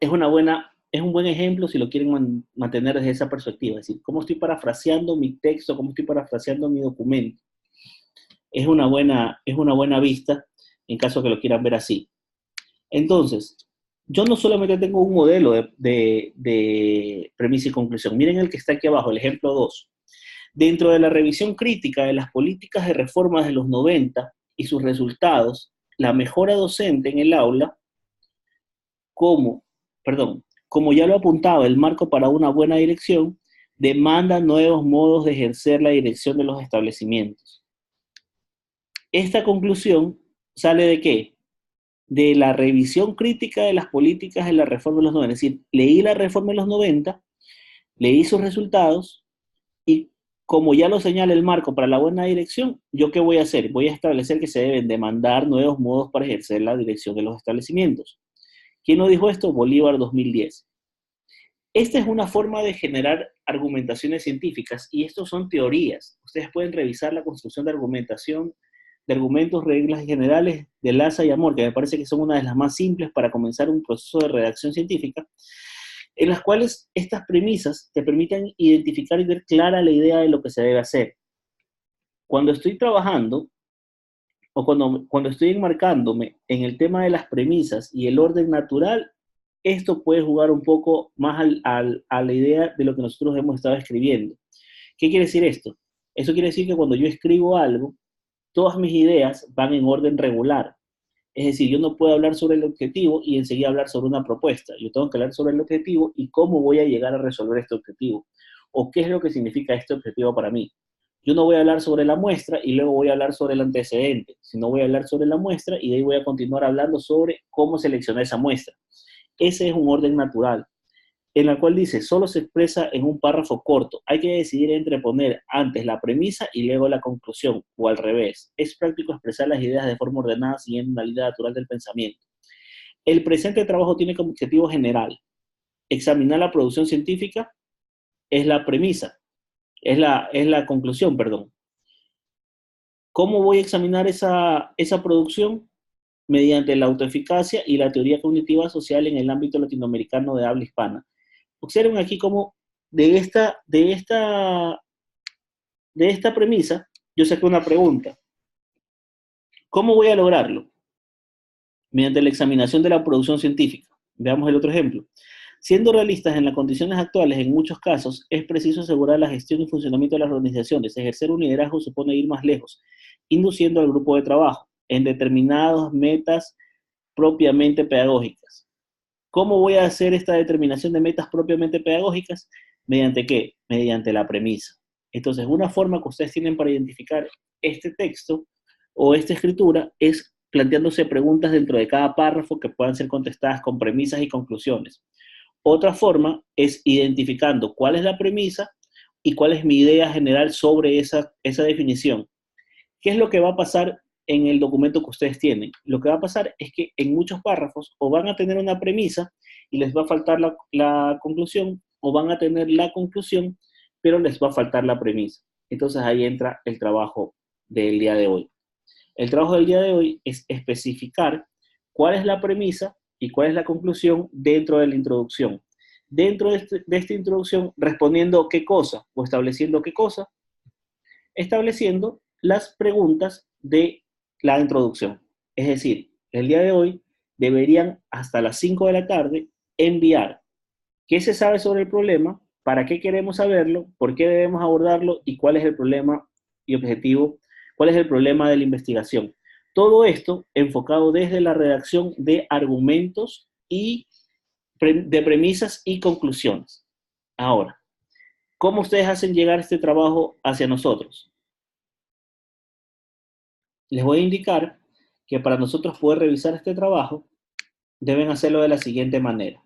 Es un buen ejemplo si lo quieren mantener desde esa perspectiva. Es decir, cómo estoy parafraseando mi texto, cómo estoy parafraseando mi documento. Es una buena vista en caso que lo quieran ver así. Entonces, yo no solamente tengo un modelo de premisa y conclusión. Miren el que está aquí abajo, el ejemplo 2. Dentro de la revisión crítica de las políticas de reformas de los 90 y sus resultados, la mejora docente en el aula, como ya lo apuntaba el marco para una buena dirección, demanda nuevos modos de ejercer la dirección de los establecimientos. Esta conclusión sale ¿de qué? De la revisión crítica de las políticas de la reforma de los 90. Es decir, leí la reforma de los 90, leí sus resultados y como ya lo señala el marco para la buena dirección, ¿yo qué voy a hacer? Voy a establecer que se deben demandar nuevos modos para ejercer la dirección de los establecimientos. ¿Quién nos dijo esto? Bolívar 2010. Esta es una forma de generar argumentaciones científicas y estos son teorías. Ustedes pueden revisar la construcción de argumentación, de argumentos, reglas generales de Laza y Amor, que me parece que son una de las más simples para comenzar un proceso de redacción científica, en las cuales estas premisas te permiten identificar y ver clara la idea de lo que se debe hacer. Cuando estoy trabajando, o cuando estoy enmarcándome en el tema de las premisas y el orden natural, esto puede jugar un poco más a la idea de lo que nosotros hemos estado escribiendo. ¿Qué quiere decir esto? Eso quiere decir que cuando yo escribo algo, todas mis ideas van en orden regular. Es decir, yo no puedo hablar sobre el objetivo y enseguida hablar sobre una propuesta. Yo tengo que hablar sobre el objetivo y cómo voy a llegar a resolver este objetivo. O qué es lo que significa este objetivo para mí. Yo no voy a hablar sobre la muestra y luego voy a hablar sobre el antecedente, sino voy a hablar sobre la muestra y de ahí voy a continuar hablando sobre cómo seleccionar esa muestra. Ese es un orden natural, en la cual dice, solo se expresa en un párrafo corto. Hay que decidir entre poner antes la premisa y luego la conclusión, o al revés. Es práctico expresar las ideas de forma ordenada siguiendo una línea natural del pensamiento. El presente trabajo tiene como objetivo general examinar la producción científica, es la premisa, es la conclusión, perdón. ¿Cómo voy a examinar esa producción? Mediante la autoeficacia y la teoría cognitiva social en el ámbito latinoamericano de habla hispana. Observen aquí cómo de esta premisa yo saqué una pregunta. ¿Cómo voy a lograrlo? Mediante la examinación de la producción científica. Veamos el otro ejemplo. Siendo realistas en las condiciones actuales, en muchos casos, es preciso asegurar la gestión y funcionamiento de las organizaciones. Ejercer un liderazgo supone ir más lejos, induciendo al grupo de trabajo en determinadas metas propiamente pedagógicas. ¿Cómo voy a hacer esta determinación de metas propiamente pedagógicas? ¿Mediante qué? Mediante la premisa. Entonces, una forma que ustedes tienen para identificar este texto o esta escritura es planteándose preguntas dentro de cada párrafo que puedan ser contestadas con premisas y conclusiones. Otra forma es identificando cuál es la premisa y cuál es mi idea general sobre esa definición. ¿Qué es lo que va a pasar en el documento que ustedes tienen? Lo que va a pasar es que en muchos párrafos o van a tener una premisa y les va a faltar la conclusión, o van a tener la conclusión, pero les va a faltar la premisa. Entonces ahí entra el trabajo del día de hoy. El trabajo del día de hoy es especificar cuál es la premisa y cuál es la conclusión dentro de la introducción. Dentro de esta introducción, respondiendo qué cosa o estableciendo qué cosa, estableciendo las preguntas de la introducción. Es decir, el día de hoy deberían hasta las 5 de la tarde enviar qué se sabe sobre el problema, para qué queremos saberlo, por qué debemos abordarlo y cuál es el problema y objetivo, cuál es el problema de la investigación. Todo esto enfocado desde la redacción de argumentos y de premisas y conclusiones. Ahora, ¿cómo ustedes hacen llegar este trabajo hacia nosotros? Les voy a indicar que para nosotros poder revisar este trabajo, deben hacerlo de la siguiente manera.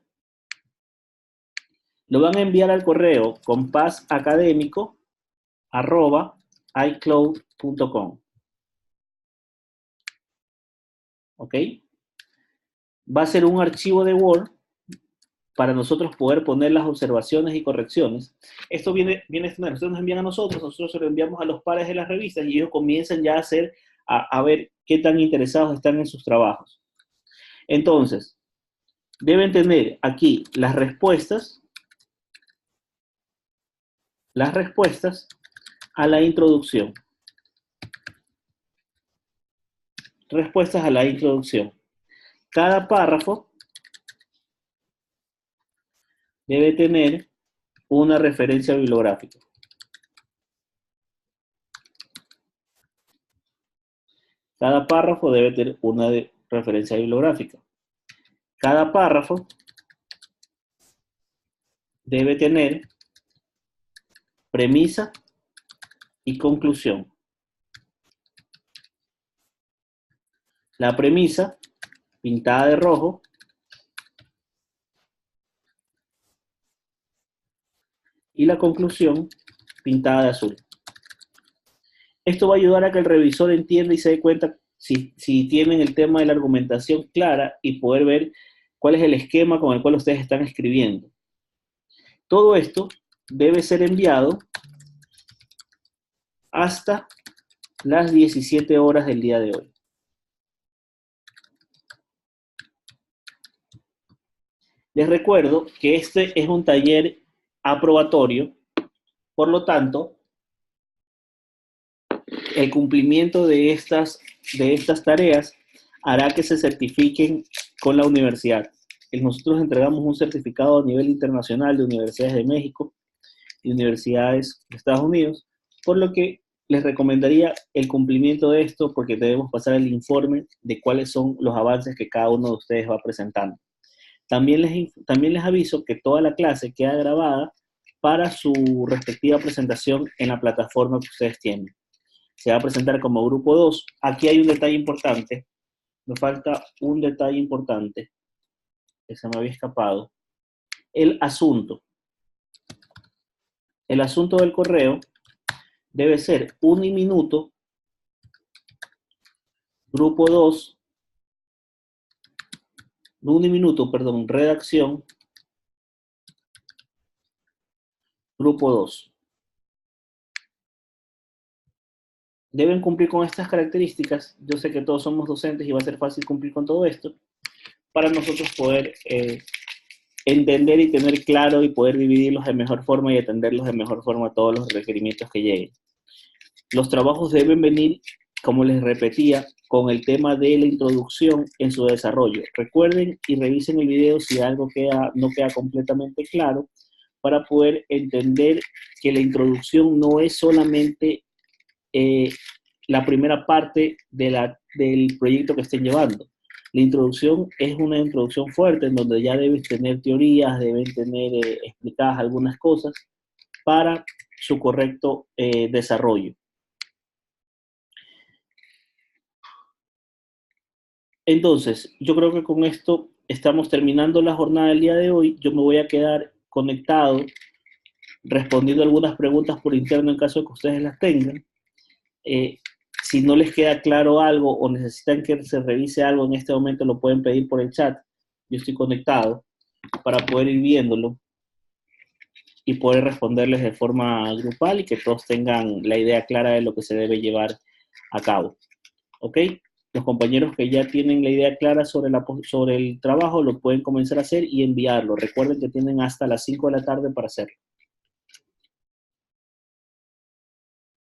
Lo van a enviar al correo compasacadémico@icloud.com. ¿Ok? Va a ser un archivo de Word para nosotros poder poner las observaciones y correcciones. Esto viene nosotros nos envían a nosotros se lo enviamos a los pares de las revistas y ellos comienzan ya a ver qué tan interesados están en sus trabajos. Entonces, deben tener aquí las respuestas a la introducción. Respuestas a la introducción. Cada párrafo debe tener una referencia bibliográfica. Cada párrafo debe tener una referencia bibliográfica. Cada párrafo debe tener premisa y conclusión. La premisa, pintada de rojo, y la conclusión, pintada de azul. Esto va a ayudar a que el revisor entienda y se dé cuenta si tienen el tema de la argumentación clara y poder ver cuál es el esquema con el cual ustedes están escribiendo. Todo esto debe ser enviado hasta las 17 horas del día de hoy. Les recuerdo que este es un taller aprobatorio, por lo tanto, el cumplimiento de estas tareas hará que se certifiquen con la universidad. Nosotros entregamos un certificado a nivel internacional de universidades de México y universidades de Estados Unidos, por lo que les recomendaría el cumplimiento de esto porque debemos pasar el informe de cuáles son los avances que cada uno de ustedes va presentando. También les aviso que toda la clase queda grabada para su respectiva presentación en la plataforma que ustedes tienen. Se va a presentar como grupo 2. Aquí hay un detalle importante. Me falta un detalle importante que se me había escapado. El asunto. El asunto del correo debe ser uniminuto, grupo 2, redacción, grupo 2. Deben cumplir con estas características. Yo sé que todos somos docentes y va a ser fácil cumplir con todo esto para nosotros poder entender y tener claro y poder dividirlos de mejor forma y atenderlos de mejor forma a todos los requerimientos que lleguen. Los trabajos deben venir, como les repetía, con el tema de la introducción en su desarrollo. Recuerden y revisen el video si algo no queda completamente claro para poder entender que la introducción no es solamente la primera parte del proyecto que estén llevando. La introducción es una introducción fuerte en donde ya deben tener teorías, deben tener explicadas algunas cosas para su correcto desarrollo. Entonces, yo creo que con esto estamos terminando la jornada del día de hoy. Yo me voy a quedar conectado respondiendo algunas preguntas por interno en caso de que ustedes las tengan. Si no les queda claro algo o necesitan que se revise algo en este momento, lo pueden pedir por el chat. Yo estoy conectado para poder ir viéndolo y poder responderles de forma grupal y que todos tengan la idea clara de lo que se debe llevar a cabo. ¿Ok? Los compañeros que ya tienen la idea clara sobre el trabajo lo pueden comenzar a hacer y enviarlo. Recuerden que tienen hasta las 5 de la tarde para hacerlo.